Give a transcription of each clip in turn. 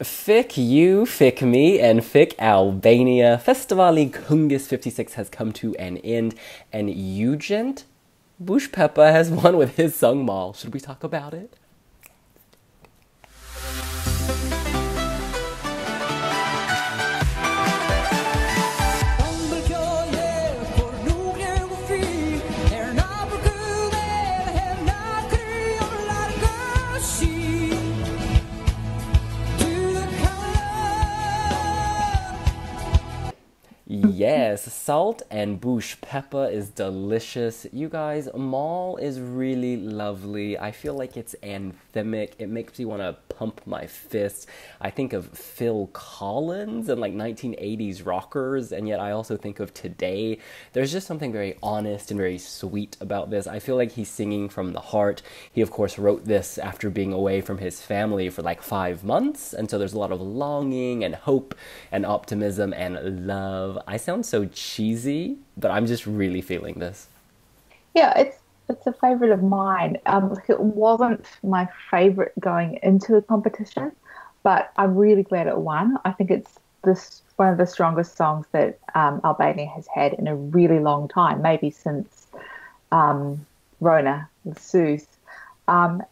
FiK you, FiK me, and FiK Albania. Festivali Kenges 56 has come to an end, and Eugent Bushpepa has won with his song Mall. Should we talk about it? Yes, salt and Bushpepa is delicious. You guys, Mall is really lovely. I feel like it's anthemic. It makes me want to pump my fists. I think of Phil Collins and like 1980s rockers, and yet I also think of today. There's just something very honest and very sweet about this. I feel like he's singing from the heart. He, of course, wrote this after being away from his family for like 5 months, and so there's a lot of longing and hope and optimism and love. I sound so cheesy, but I'm just really feeling this. Yeah, it's a favorite of mine. It wasn't my favorite going into the competition, but I'm really glad it won. I think it's one of the strongest songs that Albania has had in a really long time, maybe since Rona with Suze.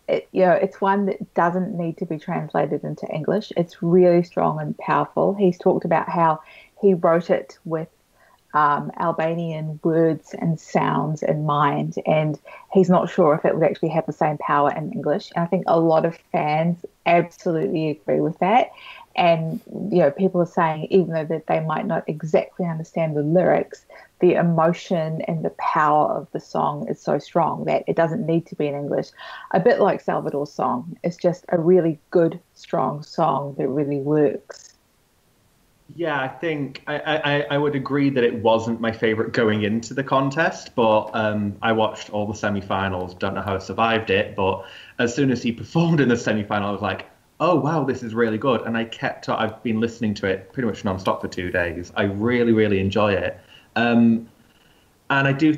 It's one that doesn't need to be translated into English. It's really strong and powerful. He's talked about how he wrote it with Albanian words and sounds in mind, and he's not sure if it would actually have the same power in English. And I think a lot of fans absolutely agree with that. And people are saying, even though that they might not exactly understand the lyrics, the emotion and the power of the song is so strong that it doesn't need to be in English. A bit like Salvador's song. It's just a really good, strong song that really works. Yeah, I think I would agree that it wasn't my favorite going into the contest, but I watched all the semi-finals. Don't know how I survived it, but as soon as he performed in the semi-final, I was like, oh, wow, this is really good. And I've been listening to it pretty much nonstop for 2 days. I really, really enjoy it. And I do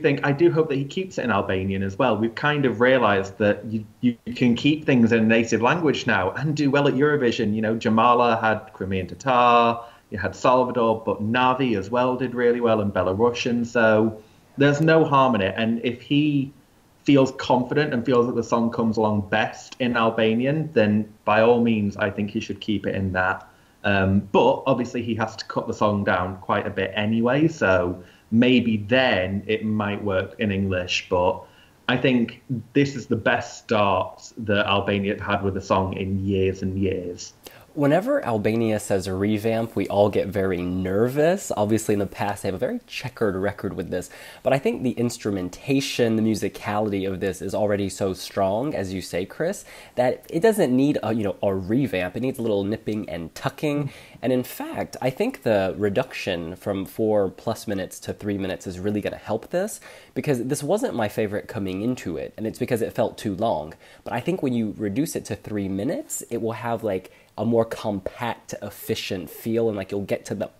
hope that he keeps it in Albanian as well. We've kind of realised that you can keep things in a native language now and do well at Eurovision. Jamala had Crimean Tatar, you had Salvador, but Navi as well did really well, and Belarusian. So there's no harm in it. And if he feels confident and feels that the song comes along best in Albanian, then by all means, I think he should keep it in that. But obviously he has to cut the song down quite a bit anyway, so maybe then it might work in English. But I think this is the best start that Albania had with a song in years and years. Whenever Albania says a revamp, we all get very nervous. Obviously, in the past, they have a very checkered record with this. But I think the instrumentation, the musicality of this is already so strong, as you say, Chris, that it doesn't need a revamp. It needs a little nipping and tucking. And in fact, I think the reduction from 4+ minutes to 3 minutes is really going to help this, because this wasn't my favorite coming into it, and it's because it felt too long. But I think when you reduce it to 3 minutes, it will have like a more compact, efficient feel, and like you'll get to the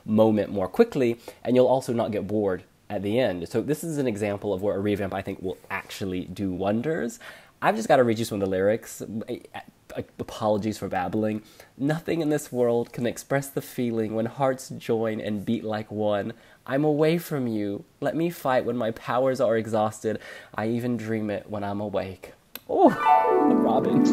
moment more quickly, and you'll also not get bored at the end. So this is an example of where a revamp, I think, will actually do wonders. I've just got to read you some of the lyrics. Apologies for babbling. Nothing in this world can express the feeling when hearts join and beat like one. I'm away from you. Let me fight when my powers are exhausted. I even dream it when I'm awake. Oh, Robin.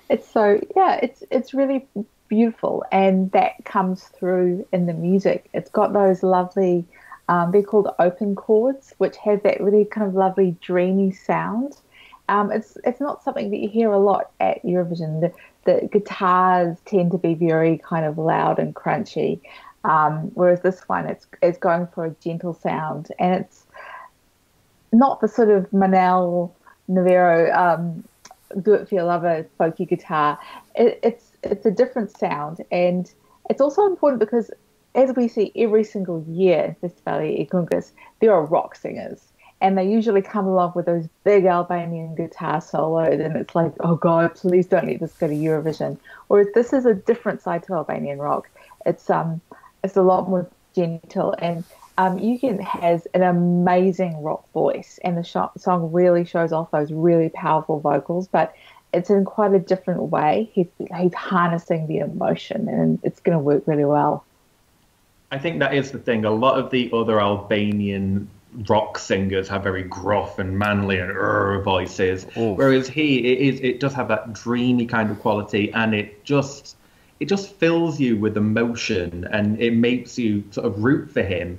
It's really beautiful, and that comes through in the music. It's got those lovely, they're called open chords, which have that really kind of lovely dreamy sound. It's not something that you hear a lot at Eurovision. The guitars tend to be very kind of loud and crunchy, whereas this one it's going for a gentle sound, and it's not the sort of Manel Navarro do it for your lover folky guitar. It's a different sound, and it's also important because, as we see every single year in Festivali Kenges, there are rock singers, and they usually come along with those big Albanian guitar solos, and it's like, oh God, please don't let this go to Eurovision. Whereas this is a different side to Albanian rock. It's a lot more gentle, and Eugent has an amazing rock voice, and the song really shows off those really powerful vocals, but it's in quite a different way. He's harnessing the emotion, and it's going to work really well. I think that is the thing. A lot of the other Albanian rock singers have very gruff and manly and voices, Oof. whereas it does have that dreamy kind of quality, and it just fills you with emotion, and it makes you sort of root for him,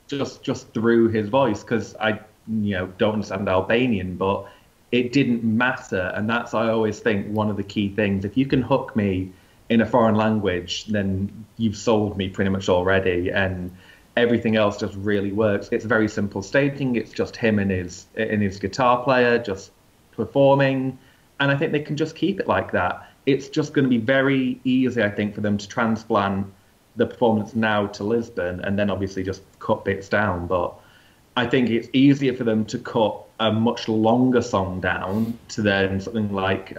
just through his voice. Because I don't understand Albanian, but it didn't matter, and that's, I always think, one of the key things. If you can hook me in a foreign language, then you've sold me pretty much already, and everything else just really works. It's very simple staging. It's just him and his guitar player just performing, and I think they can just keep it like that. It's just going to be very easy, I think, for them to transplant the performance now to Lisbon, and then obviously just cut bits down. But I think it's easier for them to cut a much longer song down to then something like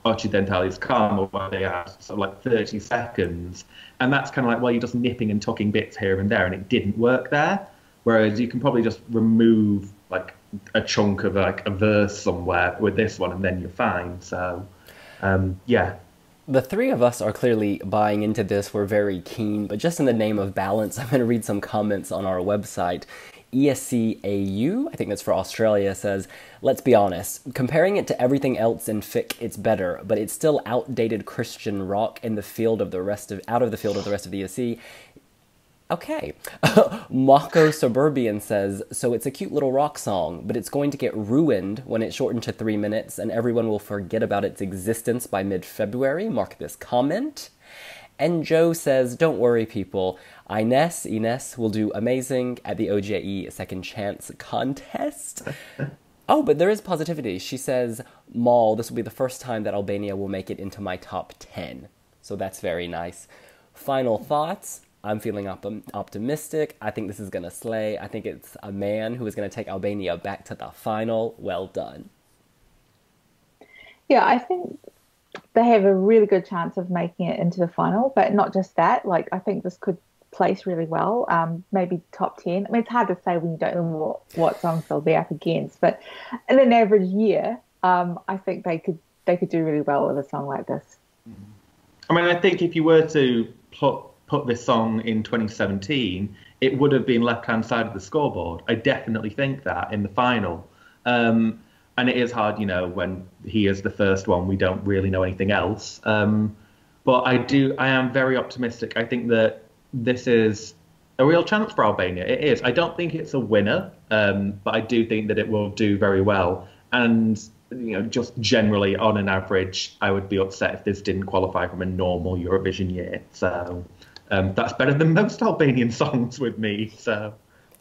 Occidentali's Karma, where they had sort of like 30 seconds. And that's kind of like, well, you're just nipping and tucking bits here and there, and it didn't work there. Whereas you can probably just remove like a chunk of like a verse somewhere with this one, and then you're fine. So, yeah. The three of us are clearly buying into this. We're very keen, but just in the name of balance, I'm going to read some comments on our website. ESCAU, I think that's for Australia, says, let's be honest, comparing it to everything else in FiK, it's better, but it's still outdated Christian rock in the field of the rest of, out of the field of the rest of the ESC. Okay. Mako Suburbian says, so it's a cute little rock song, but it's going to get ruined when it's shortened to 3 minutes and everyone will forget about its existence by mid-February. Mark this comment. And Joe says, don't worry, people. Ines will do amazing at the OJE Second Chance contest. Oh, but there is positivity. She says, Mal, this will be the first time that Albania will make it into my top 10. So that's very nice. Final thoughts. I'm feeling optimistic. I think this is going to slay. I think it's a man who is going to take Albania back to the final. Well done. Yeah, I think they have a really good chance of making it into the final, but not just that. Like, I think this could place really well, maybe top 10. I mean, it's hard to say when you don't know what songs they'll be up against, but in an average year, I think they could do really well with a song like this. I mean, I think if you were to put this song in 2017, it would have been left-hand side of the scoreboard. I definitely think that in the final. And it is hard, when he is the first one, we don't really know anything else. But I am very optimistic. I think that this is a real chance for Albania. It is. I don't think it's a winner, but I do think that it will do very well. And, just generally on an average, I would be upset if this didn't qualify from a normal Eurovision year. So that's better than most Albanian songs with me. So,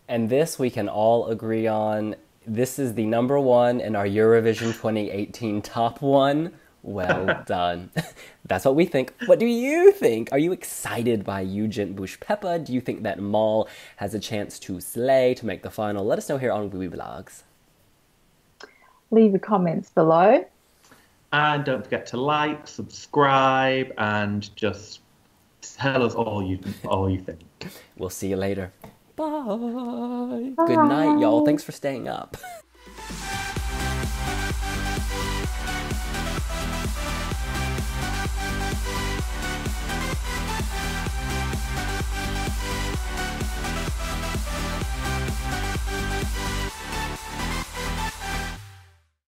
and this we can all agree on. This is the number one in our Eurovision 2018 top one. Well done. That's what we think. What do you think? Are you excited by Eugent Bushpepa? Do you think that Mal has a chance to slay, to make the final? Let us know here on wiwibloggs. Leave your comments below. And don't forget to like, subscribe, and just tell us all you think. We'll see you later. Bye. Good night, y'all. Thanks for staying up.